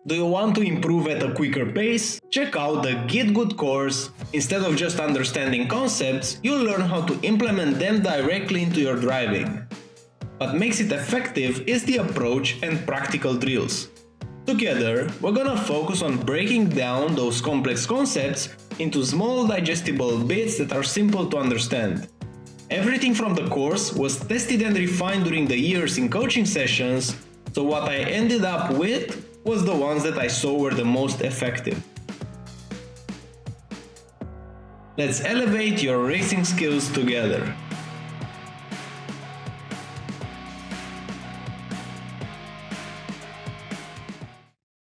Do you want to improve at a quicker pace? Check out the GitGud Course. Instead of just understanding concepts, you'll learn how to implement them directly into your driving. What makes it effective is the approach and practical drills. Together, we're gonna focus on breaking down those complex concepts into small digestible bits that are simple to understand. Everything from the course was tested and refined during the years in coaching sessions, so what I ended up with was the ones that I saw were the most effective. Let's elevate your racing skills together.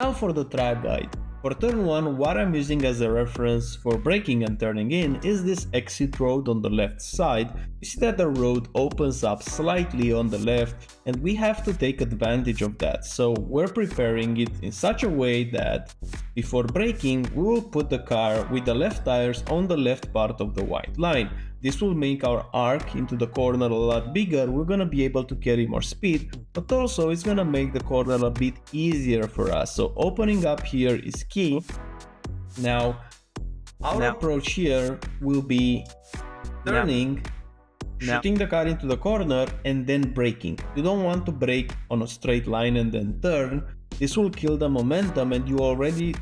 Now for the track guide. For turn 1, what I'm using as a reference for braking and turning in is this exit road on the left side. You see that the road opens up slightly on the left and we have to take advantage of that. So we're preparing it in such a way that before braking, we will put the car with the left tires on the left part of the white line. This will make our arc into the corner a lot bigger. We're gonna be able to carry more speed, but also it's gonna make the corner a bit easier for us. So opening up here is key. Now, our approach here will be turning, shooting the car into the corner and then braking. You don't want to brake on a straight line and then turn. This will kill the momentum and you already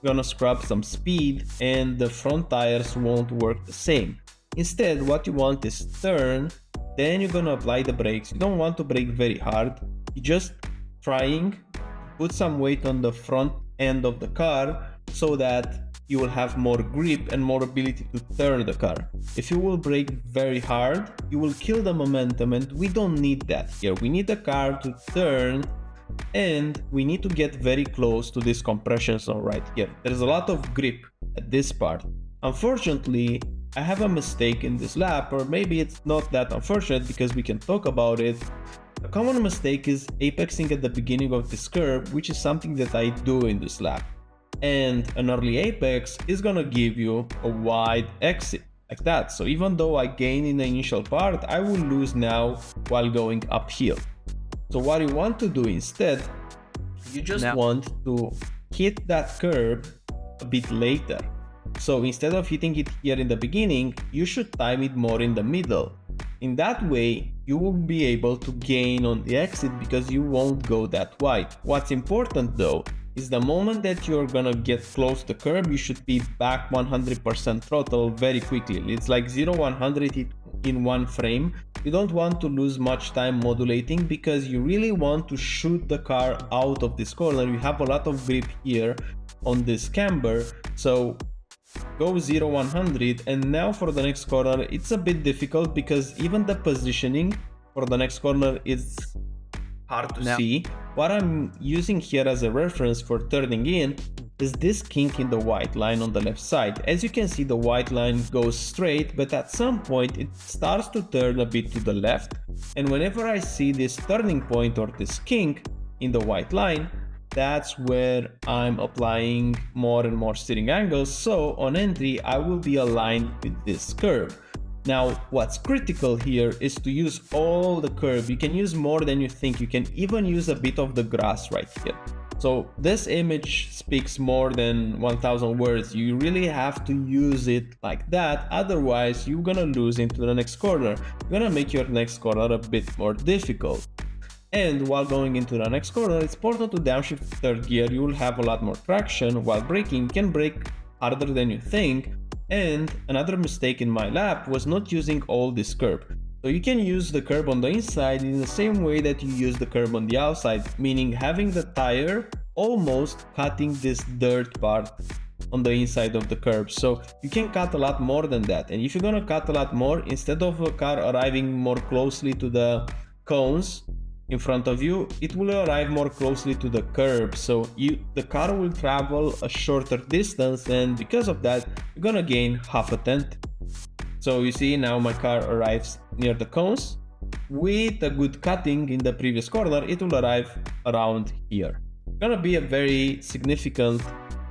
gonna scrap some speed and the front tires won't work the same. Instead, what you want is turn, then you're gonna apply the brakes. You don't want to brake very hard. You're just trying to put some weight on the front end of the car so that you will have more grip and more ability to turn the car. If you will brake very hard, you will kill the momentum and we don't need that here. We need the car to turn and we need to get very close to this compression zone right here. There's a lot of grip at this part. Unfortunately, I have a mistake in this lap, or maybe it's not that unfortunate because we can talk about it. A common mistake is apexing at the beginning of this curve, which is something that I do in this lap. And an early apex is gonna give you a wide exit like that. So even though I gain in the initial part, I will lose now while going uphill. So what you want to do instead, you just want to hit that curve a bit later. So instead of hitting it here in the beginning, you should time it more in the middle. In that way, you will be able to gain on the exit because you won't go that wide. What's important though, is the moment that you're gonna get close to the curb, you should be back 100% throttle very quickly. It's like 0-100 in one frame. You don't want to lose much time modulating because you really want to shoot the car out of this corner. You have a lot of grip here on this camber. So go 0-100, and now for the next corner it's a bit difficult because even the positioning for the next corner is hard to see. What I'm using here as a reference for turning in is this kink in the white line on the left side. As you can see, the white line goes straight, but at some point it starts to turn a bit to the left, and whenever I see this turning point or this kink in the white line, that's where I'm applying more and more steering angles, so on entry I will be aligned with this curve. Now what's critical here is to use all the curve. You can use more than you think. You can even use a bit of the grass right here. So this image speaks more than 1000 words. You really have to use it like that, otherwise you're gonna lose into the next corner. You're gonna make your next corner a bit more difficult. And while going into the next corner, it's important to downshift third gear. You will have a lot more traction. While braking, you can brake harder than you think. And another mistake in my lap was not using all this curb. So you can use the curb on the inside in the same way that you use the curb on the outside, meaning having the tire almost cutting this dirt part on the inside of the curb. So you can cut a lot more than that. And if you're gonna cut a lot more, instead of a car arriving more closely to the cones in front of you, it will arrive more closely to the curb, so the car will travel a shorter distance, and because of that you're gonna gain half a tenth. So you see now my car arrives near the cones. With a good cutting in the previous corner, it will arrive around here. It's gonna be a very significant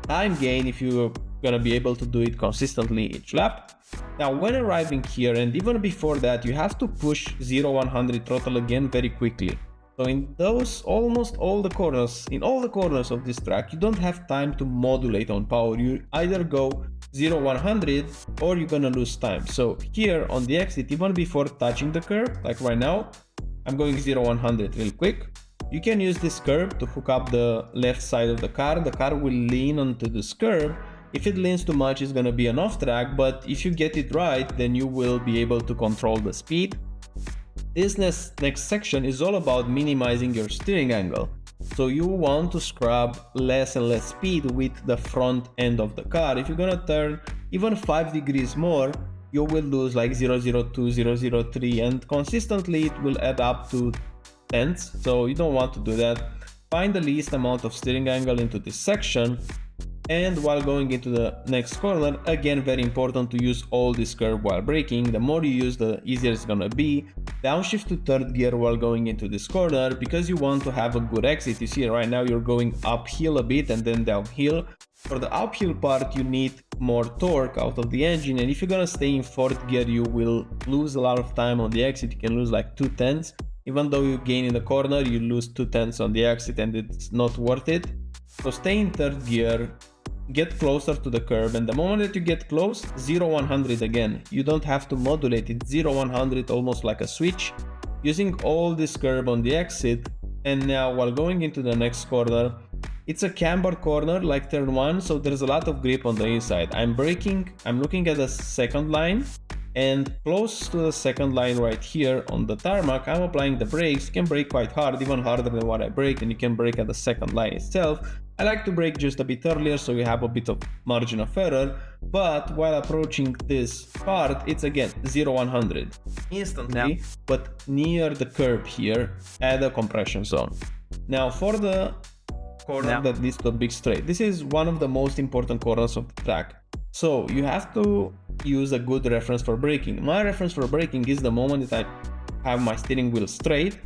time gain if you're gonna be able to do it consistently each lap. Now when arriving here, and even before that, you have to push 0-100 throttle again very quickly. So in those almost all the corners, in all the corners of this track, you don't have time to modulate on power. You either go 0-100 or you're gonna lose time. So here on the exit, even before touching the curb, like right now, I'm going 0-100 real quick. You can use this curb to hook up the left side of the car. The car will lean onto this curb. If it leans too much, it's gonna be an off track, but if you get it right, then you will be able to control the speed. This next section is all about minimizing your steering angle. So you want to scrub less and less speed with the front end of the car. If you're gonna turn even 5 degrees more, you will lose like 0.02, 0.03, and consistently it will add up to tenths. So you don't want to do that. Find the least amount of steering angle into this section. And while going into the next corner, again, very important to use all this curb while braking. The more you use, the easier it's gonna be. Downshift to third gear while going into this corner because you want to have a good exit. You see right now you're going uphill a bit and then downhill. For the uphill part, you need more torque out of the engine, and if you're gonna stay in fourth gear, you will lose a lot of time on the exit. You can lose like 2 tenths. Even though you gain in the corner, you lose 2 tenths on the exit and it's not worth it. So stay in third gear, get closer to the curb, and the moment that you get close, 0-100 again. You don't have to modulate it, 0-100 almost like a switch, using all this curb on the exit. And now while going into the next corner, it's a camber corner like turn 1, so there's a lot of grip on the inside. I'm braking, I'm looking at the second line, and close to the second line right here on the tarmac, I'm applying the brakes. You can brake quite hard, even harder than what I brake, and you can brake at the second line itself. I like to brake just a bit earlier so you have a bit of margin of error, but while approaching this part, it's again 0-100 instantly, but near the curb here at the compression zone. Now for the corner that leads to a big straight, this is one of the most important corners of the track. So you have to use a good reference for braking. My reference for braking is the moment that I have my steering wheel straight.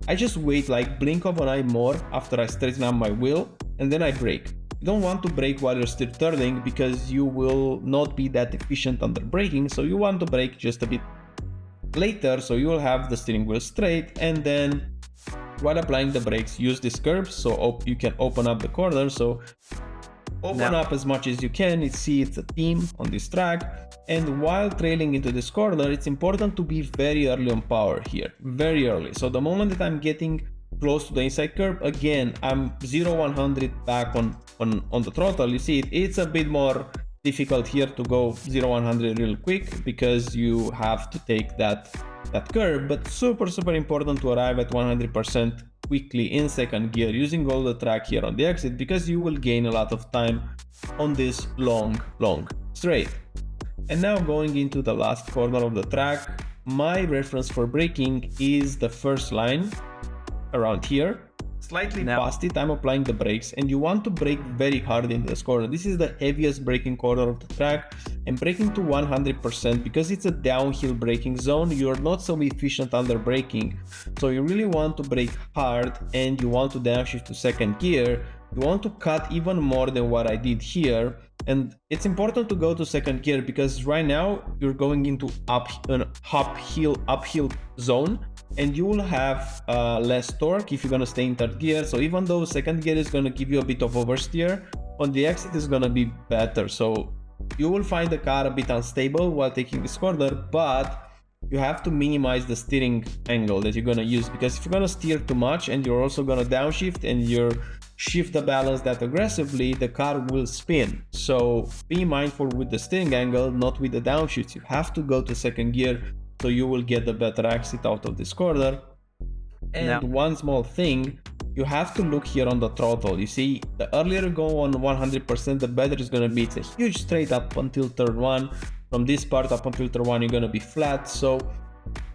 I just wait like blink of an eye more after I straighten up my wheel, and then I brake. You don't want to brake while you're still turning because you will not be that efficient under braking, so you want to brake just a bit later so you will have the steering wheel straight, and then while applying the brakes, use this curb so you can open up the corner. So open up as much as you can. You see it's a theme on this track. And while trailing into this corner, it's important to be very early on power here, very early. So the moment that I'm getting close to the inside curb, again, I'm 0-100 back on the throttle. You see it's a bit more difficult here to go 0-100 real quick because you have to take that curb, but super important to arrive at 100% quickly in second gear using all the track here on the exit, because you will gain a lot of time on this long straight. And now going into the last corner of the track, my reference for braking is the first line around here. Slightly past it, I'm applying the brakes, and you want to brake very hard in this corner. This is the heaviest braking corner of the track, and braking to 100% because it's a downhill braking zone. You're not so efficient under braking, so you really want to brake hard, and you want to downshift to second gear. You want to cut even more than what I did here, and it's important to go to second gear because right now you're going into an uphill zone, and you will have less torque if you're gonna stay in third gear. So even though second gear is gonna give you a bit of oversteer, on the exit is gonna be better. So you will find the car a bit unstable while taking this corner, but you have to minimize the steering angle that you're gonna use, because if you're gonna steer too much and you're also gonna downshift and you're shift the balance that aggressively, the car will spin. So be mindful with the steering angle, not with the downshifts. You have to go to second gear so you will get the better exit out of this corner. And one small thing, you have to look here on the throttle. You see, the earlier you go on 100%, the better it's gonna be. It's a huge straight up until turn 1. From this part up until turn 1, you're gonna be flat. So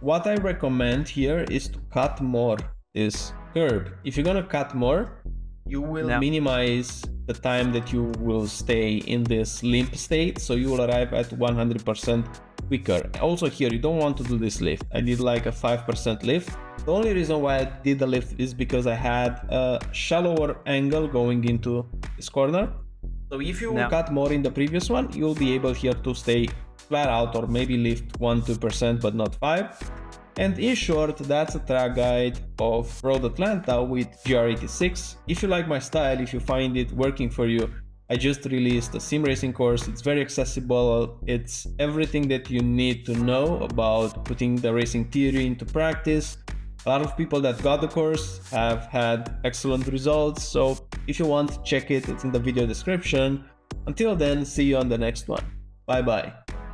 what I recommend here is to cut more this curb. If you're gonna cut more, you will minimize the time that you will stay in this limp state, so you will arrive at 100% quicker. Also here, you don't want to do this lift. I did like a 5% lift. The only reason why I did the lift is because I had a shallower angle going into this corner. So if you cut more in the previous one, you'll be able here to stay flat out or maybe lift 1-2%, but not 5. And in short, that's a track guide of Road Atlanta with GR86. If you like my style, if you find it working for you, I just released a sim racing course. It's very accessible. It's everything that you need to know about putting the racing theory into practice. A lot of people that got the course have had excellent results. So if you want, check it. It's in the video description. Until then, see you on the next one. Bye bye.